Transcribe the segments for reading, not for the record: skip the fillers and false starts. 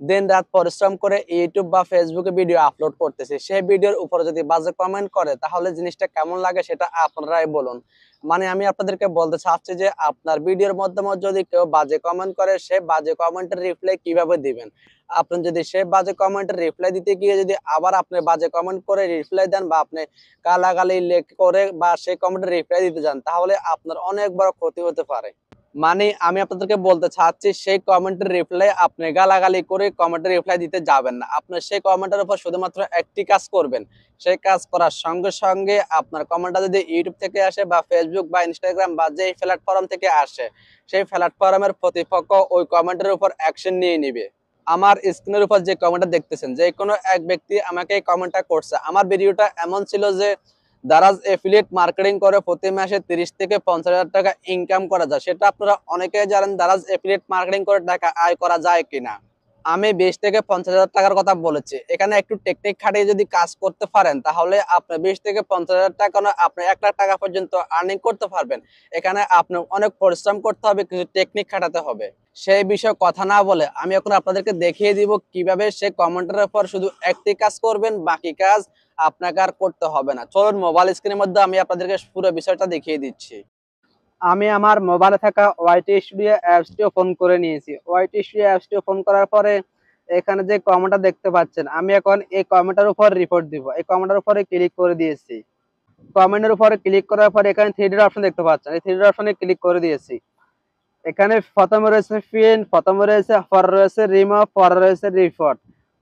দিন রাত পরিশ্রম করে ইউটিউব বা ফেসবুকে ভিডিও আপলোড করতেছি, সেই ভিডিওর উপরে যদি বাজে কমেন্ট করে তাহলে জিনিসটা কেমন লাগে সেটা আপনারাই বলুন। মানে আমি আপনাদেরকে বলতে চাচ্ছি যে আপনার ভিডিওর মাধ্যমে যদি কেউ বাজে কমেন্ট করে, সে বাজে কমেন্টের রিপ্লাই কিভাবে দিবেন? আপনি যদি সে বাজে কমেন্টের রিপ্লাই দিতে গিয়ে যদি আবার আপনি বাজে কমেন্ট করে রিপ্লাই দেন, বা আপনি গালাগালি করে বা সেই কমেন্টের রিপ্লাই দিতে যান, তাহলে আপনার অনেক বড় ক্ষতি হতে পারে। মানে আমি আপনাদেরকে বলতে চাচ্ছি, সেই কমেন্টের রিপ্লাই আপনি গালাগালি করে কমেন্টের রিপ্লাই দিতে যাবেন না। আপনি সেই কমেন্টের উপর শুধুমাত্র একটি কাজ করবেন। সেই কাজ করার সঙ্গে সঙ্গে আপনার কমেন্টটা যদি ইউটিউব থেকে আসে বা ফেসবুক বা ইনস্টাগ্রাম বা যেই প্ল্যাটফর্ম থেকে আসে, সেই প্ল্যাটফর্মের প্রতিপক্ষ ওই কমেন্টের উপর অ্যাকশন নিয়ে নিবে। আমার স্ক্রিনের উপর যে কমেন্টটা দেখতেছেন, যে কোনো এক ব্যক্তি আমাকে এই কমেন্টটা করছে। আমার ভিডিওটা এমন ছিল যে দারাজ এফিলিয়েট মার্কেটিং করে প্রতি মাসে 30 থেকে 50,000 টাকা ইনকাম করা যায়। সেটা আপনারা অনেকেই জানেন, দারাজ এফিলিয়েট মার্কেটিং করে টাকা আয় করা যায় কিনা। আমি 20 থেকে 50,000 টাকার কথা বলেছি। এখানে একটু টেকনিক খাটিয়ে যদি কাজ করতে পারেন, তাহলে আপনি 20 থেকে 50,000 টাকা না, আপনি 1 লাখ টাকা পর্যন্ত আর্নিং করতে পারবেন। এখানে আপনি অনেক পরিশ্রম করতে হবে, কিছু টেকনিক খাটাতে হবে। সেই বিষয়ে কথা না বলে আমি এখন আপনাদেরকে দেখিয়ে দিব কিভাবে সে কমেন্টের উপর শুধু একটি কাজ করবেন, বাকি কাজ আপনাকে আর করতে হবে না। চলুন মোবাইল স্ক্রিনের মধ্যে আমি আপনাদেরকে পুরো বিষয়টা দেখিয়ে দিচ্ছি। আমি আমার মোবাইলে থাকা ওয়াইটি স্টুডিও অ্যাপসটি ওপেন করে নিয়েছি। ওয়াইটি স্টুডিও অ্যাপসটি ওপেন করার পরে এখানে যে কমেন্টটা দেখতে পাচ্ছেন, আমি এখন এই কমেন্টের উপর রিপোর্ট দিব। এই কমেন্টের উপরে ক্লিক করে দিয়েছি। কমেন্টের উপরে ক্লিক করার পরে এখানে 3 ডট অপশন দেখতে পাচ্ছেন। এই 3 ডট অপশনে ক্লিক করে দিয়েছি। এখানে প্রথমে রয়েছে পিন, প্রথমে রয়েছে, পরে রয়েছে রিমুভ, পরে রয়েছে রিপোর্ট,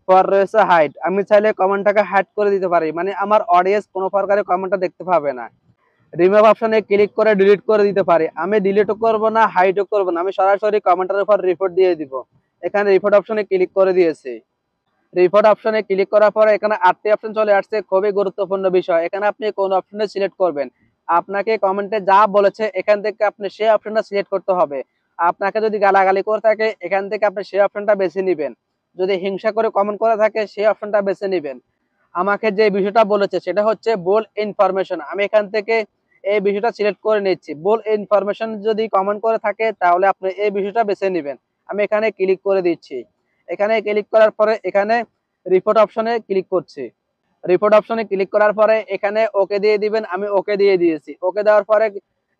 পরে রয়েছে হাইড। আমি চাইলে কমেন্টটাকে হাইড করে দিতে পারি, মানে আমার অডিয়েন্স কোনো প্রকারের কমেন্টটা দেখতে পাবে না। রিমুভ অপশনে ক্লিক করে ডিলিট করে দিতে পারি। আমি ডিলিটও করব না, হাইডও করব না, আমি সরাসরি কমেন্টের উপর রিপোর্ট দিয়ে দিব। এখানে রিপোর্ট অপশনে ক্লিক করে দিয়েছি। রিপোর্ট অপশনে ক্লিক করার পরে এখানে 8টি অপশন চলে আসছে। খুবই গুরুত্বপূর্ণ বিষয়, এখানে আপনি কোন অপশনে সিলেক্ট করবেন। আপনাকে কমেন্টে যা বলেছে এখান থেকে আপনি সেই অপশনটা সিলেক্ট করতে হবে। আপনাকে যদি গালাগালি করে থাকে, এখান থেকে আপনি সেই অপশনটা বেছে নেবেন। যদি হিংসা করে কমেন্ট করে থাকে, সেই অপশনটা বেছে নেবেন। আমাকে যে বিষয়টা বলেছে সেটা হচ্ছে বোল্ড ইনফরমেশন। আমি এখান থেকে এই বিষয়টা সিলেক্ট করে নিচ্ছি। বোল্ড ইনফরমেশন যদি কমেন্ট করে থাকে, তাহলে আপনি এই বিষয়টা বেছে নেবেন। আমি এখানে ক্লিক করে দিচ্ছি। এখানে ক্লিক করার পরে এখানে রিপোর্ট অপশনে ক্লিক করছি। রিপোর্ট অপশনে ক্লিক করার পরে এখানে ওকে দিয়ে দিবেন। আমি ওকে দিয়ে দিয়েছি। ওকে দেওয়ার পরে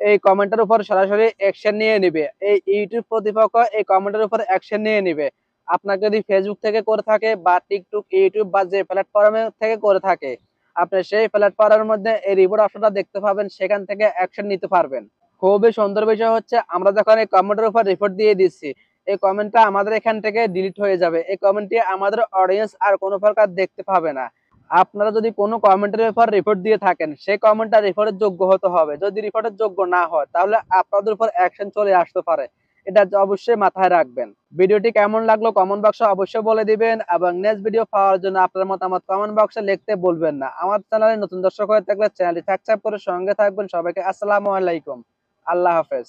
এই কমেন্টের উপর সরাসরি অ্যাকশন নিয়ে নিবে। এই ইউটিউব কর্তৃপক্ষ এই কমেন্টের উপর অ্যাকশন নিয়ে নিবে। আপনার যদি ফেসবুক থেকে করে থাকে বা টিকটক, ইউটিউব বা যে প্ল্যাটফর্মে থেকে করে থাকে, আপনি সেই প্ল্যাটফর্মের মধ্যে এই রিপোর্ট অপশনটা দেখতে পাবেন, সেখান থেকে অ্যাকশন নিতে পারবেন। খুবই সুন্দর বিষয় হচ্ছে, আমরা যখন এই কমেন্টের উপর রিপোর্ট দিয়ে দিচ্ছি, এই কমেন্টটা আমাদের এখান থেকে ডিলিট হয়ে যাবে। এই কমেন্টটি আমাদের অডিয়েন্স আর কোনো প্রকার দেখতে পাবে না। আপনারা যদি কোনো কমেন্টের ব্যাপার রিপোর্ট দিয়ে থাকেন, সেই কমেন্টটা রিপোর্টের যোগ্য হতে হবে। যদি রিপোর্টের যোগ্য না হয়, তাহলে আপনাদের উপর অ্যাকশন চলে আসতে পারে। এটা অবশ্যই মাথায় রাখবেন। ভিডিওটি কেমন লাগলো কমেন্ট বক্সে অবশ্যই বলে দিবেন, এবং নেক্সট ভিডিও পাওয়ার জন্য আপনার মতামত কমেন্ট বক্সে লিখতে ভুলবেন না। আমার চ্যানেলে নতুন দর্শক হয়ে থাকলে চ্যানেলটি সাবস্ক্রাইব করে সঙ্গে থাকবেন। সবাইকে আসসালামু আলাইকুম। আল্লাহ হাফেজ।